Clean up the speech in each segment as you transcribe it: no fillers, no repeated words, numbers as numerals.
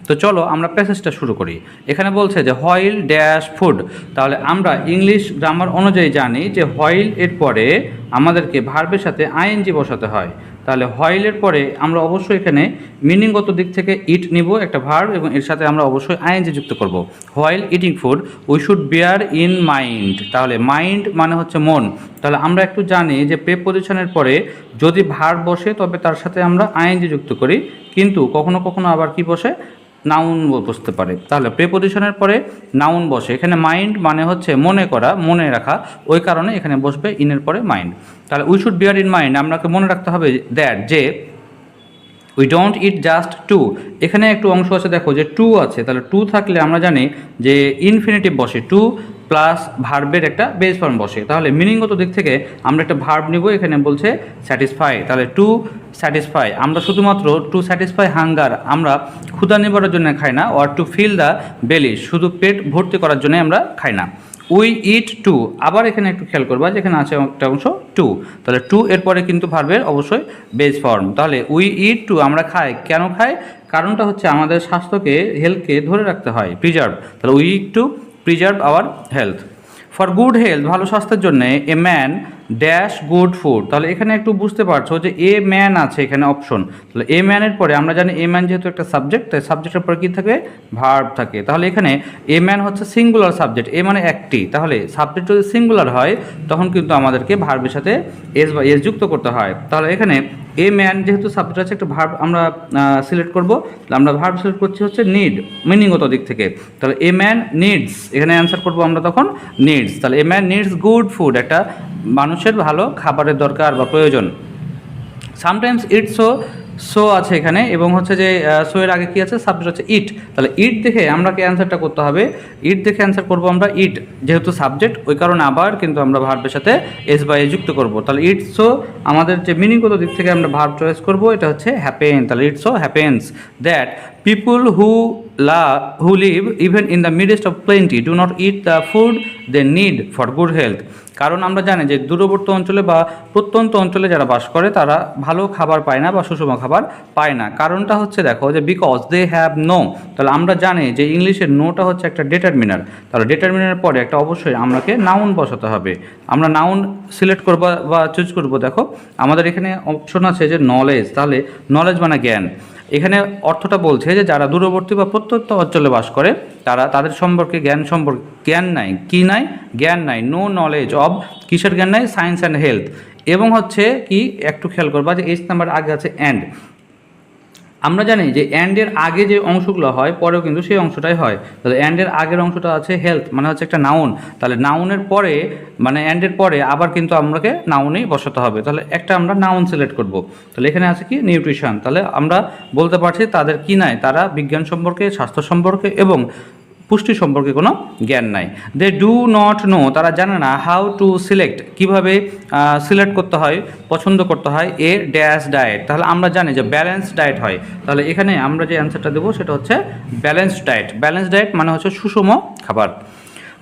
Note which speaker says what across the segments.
Speaker 1: তো চলো আমরা প্যাসেজটা শুরু করি। এখানে বলছে যে হোয়াইল ড্যাশ ফুড, তাহলে আমরা ইংলিশ গ্রামার অনুযায়ী জানি যে হোয়াইল এর পরে আমাদেরকে ভার্বের সাথে আইএনজি বসাতে হয়। তাহলে হোয়াইলের পরে আমরা অবশ্যই এখানে মিনিংগত দিক থেকে ইট নিব একটা ভার্ব, এবং এর সাথে আমরা অবশ্যই আইএনজি যুক্ত করব। While eating food we should bear in mind, তাহলে মাইন্ড মানে হচ্ছে মন। তাহলে আমরা একটু জানি যে প্রিপজিশনের পরে যদি ভার্ব বসে তবে তার সাথে আমরা আইএনজি যুক্ত করি, কিন্তু কখনো কখনো আবার কি বসে, নাউন বসতে পারে। তাহলে প্রিপজিশনের পরে নাউন বসে, এখানে মাইন্ড মানে হচ্ছে মনে করা, মনে রাখা, ওই কারণে এখানে বসবে ইনের পরে মাইন্ড। তাহলে we should bear in mind, আপনাকে মনে রাখতে হবে দ্যাট যে we don't eat just to, এখানে একটু অংশ আছে দেখো যে টু আছে, তাহলে টু থাকলে আমরা জানি যে ইনফিনিটিভ বসে, টু প্লাস ভার্বের একটা বেস ফর্ম বসে। তাহলে মিনিংগত দিক থেকে আমরা একটা ভার্ব নিব, এখানে বলছে স্যাটিসফাই, তাহলে টু স্যাটিসফাই, আমরা শুধুমাত্র টু স্যাটিসফাই হাঙ্গার, আমরা ক্ষুধা নিবারের জন্য খাই না, অর টু ফিল দ্য বেলি, শুধু পেট ভর্তি করার জন্য আমরা খাই না। উই ইট টু, আবার এখানে একটু খেয়াল করবা যে এখানে আছে একটা অংশ টু, তাহলে টু এরপরে কিন্তু ভার্বের অবশ্যই বেস ফর্ম। তাহলে উই ইট টু, আমরা খাই, কেন খাই, কারণটা হচ্ছে আমাদের স্বাস্থ্যকে, হেলথকে ধরে রাখতে হয়, প্রিজার্ভ, তাহলে we eat two preserve our health. For good health, ভালো স্বাস্থ্যের জন্য a man dash good food, তাহলে এখানে একটু বুঝতে পারছো যে এ ম্যান আছে এখানে অপশন, তাহলে এ ম্যানের পরে আমরা জানি এ ম্যান যেহেতু একটা সাবজেক্ট, তাই সাবজেক্টের পরে কী থাকে, ভার্ব থাকে। তাহলে এখানে এ ম্যান হচ্ছে সিঙ্গুলার সাবজেক্ট, এ মানে একটি, তাহলে সাবজেক্ট যদি সিঙ্গুলার হয় তখন কিন্তু আমাদেরকে ভার্বের সাথে এস বা এস যুক্ত করতে হয়। তাহলে এখানে এ ম্যান যেহেতু সাবজেক্ট আছে, একটা ভার্ব আমরা সিলেক্ট করব, আমরা ভার্ব সিলেক্ট করছি হচ্ছে নিড, মিনিংগত দিক থেকে। তাহলে এ ম্যান নিডস, এখানে অ্যান্সার করবো আমরা তখন নিডস, তাহলে a man needs good food, একটা মানুষের ভালো খাবারের দরকার বা প্রয়োজন। সামটাইমস ইট সো আছে এখানে, এবং হচ্ছে যে সো এর আগে কী আছে, সাবজেক্ট হচ্ছে ইট, তাহলে ইট দেখে আমরা কি অ্যান্সারটা করতে হবে, ইট দেখে অ্যান্সার করবো আমরা ইট, যেহেতু সাবজেক্ট ওই কারণে আবার কিন্তু আমরা ভার্বের সাথে এস বা এ যুক্ত করব। তাহলে ইট সো, আমাদের যে মিনিংগত দিক থেকে আমরা ভার্ব চয়েস করব, এটা হচ্ছে হ্যাপেন, তাহলে it so happens that people who live even in the midst of plenty do not eat the food they need for good health, কারণ আমরা জানি যে দূরবর্তী অঞ্চলে বা প্রত্যন্ত অঞ্চলে যারা বাস করে তারা ভালো খাবার পায় না বা সুষম খাবার পায় না। কারণটা হচ্ছে দেখো যে বিকজ দে হ্যাভ নো, তাহলে আমরা জানি যে ইংলিশের নোটা হচ্ছে একটা ডিটারমিনার, তাহলে ডিটারমিনারের পরে একটা অবশ্যই আমাকে নাউন বসাতে হবে। আমরা নাউন সিলেক্ট করব বা চুজ করব, দেখো আমাদের এখানে অপশন আছে যে নলেজ, তাহলে নলেজ মানে জ্ঞান, এখানে অর্থটা বলছে যে যারা দূরবর্তী বা প্রত্যন্ত অঞ্চলে বাস করে তাদের সম্পর্কে জ্ঞান নাই, কি নাই, জ্ঞান নাই, নো নলেজ অব, কিসের জ্ঞান নাই, সায়েন্স অ্যান্ড হেলথ। এবং হচ্ছে কি একটু খেয়াল করবা যে এইচ নাম্বার আগে আছে অ্যান্ড, আমরা জানি যে অ্যান্ডের আগে যে অংশগুলো হয় পরেও কিন্তু সেই অংশটাই হয়, তাহলে অ্যান্ডের আগের অংশটা আছে হেলথ, মানে হচ্ছে একটা নাউন, তাহলে নাউনের পরে মানে অ্যান্ডের পরে আবার কিন্তু আমাকে নাউনেই বসাতে হবে, তাহলে একটা আমরা নাউন সিলেক্ট করব। তাহলে এখানে আছে কি নিউট্রিশন, তাহলে আমরা বলতে পারছি তাদের কি নাই, তারা বিজ্ঞান সম্পর্কে, স্বাস্থ্য সম্পর্কে এবং পুষ্টি সম্পর্কে কোনো জ্ঞান নাই। দে ডু নট নো, তারা জানে না হাউ টু সিলেক্ট, কীভাবে সিলেক্ট করতে হয়, পছন্দ করতে হয় এ ড্যাশ ডায়েট, তাহলে আমরা জানি যে ব্যালেন্সড ডায়েট হয়, তাহলে এখানে আমরা যে অ্যান্সারটা দেবো সেটা হচ্ছে ব্যালেন্সড ডায়েট। ব্যালেন্সড ডায়েট মানে হচ্ছে সুষম খাবার।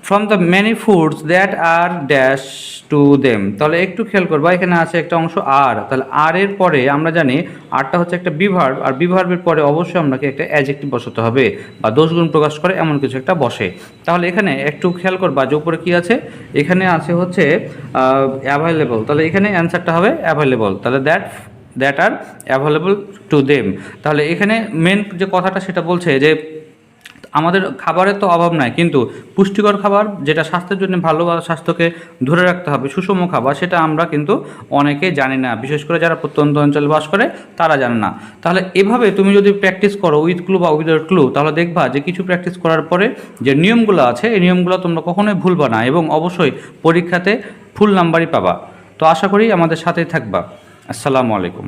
Speaker 1: From the many foods that are dash to them, তাহলে একটু খেয়াল করবা এখানে আছে একটা অংশ আর, তাহলে আর এর পরে আমরা জানি আরটা হচ্ছে একটা বিভার্ব, আর বিভার্বের পরে অবশ্যই আপনাকে একটা অ্যাডজেক্টিভ বসাতে হবে বা দোষগুণ প্রকাশ করে এমন কিছু একটা বসে। তাহলে এখানে একটু খেয়াল করবা যে উপরে কী আছে, এখানে আছে হচ্ছে অ্যাভেলেবল, তাহলে এখানে অ্যান্সারটা হবে অ্যাভেলেবল, তাহলে that R available to them. তাহলে এখানে মেন যে কথাটা সেটা বলছে যে আমাদের খাবারের তো অভাব নাই, কিন্তু পুষ্টিকর খাবার যেটা স্বাস্থ্যের জন্য ভালো বা স্বাস্থ্যকে ধরে রাখতে হবে সুষম খাবার, সেটা আমরা কিন্তু অনেকেই জানি না, বিশেষ করে যারা প্রত্যন্ত অঞ্চলে বাস করে তারা জানে না। তাহলে এভাবে তুমি যদি প্র্যাকটিস করো উইথ ক্লু বা উইদাউট ক্লু, তাহলে দেখবা যে কিছু প্র্যাকটিস করার পরে যে নিয়মগুলো আছে এই নিয়মগুলো তোমরা কখনোই ভুলবা না, এবং অবশ্যই পরীক্ষাতে ফুল নাম্বারই পাবা। তো আশা করি আমাদের সাথেই থাকবা। আসসালামু আলাইকুম।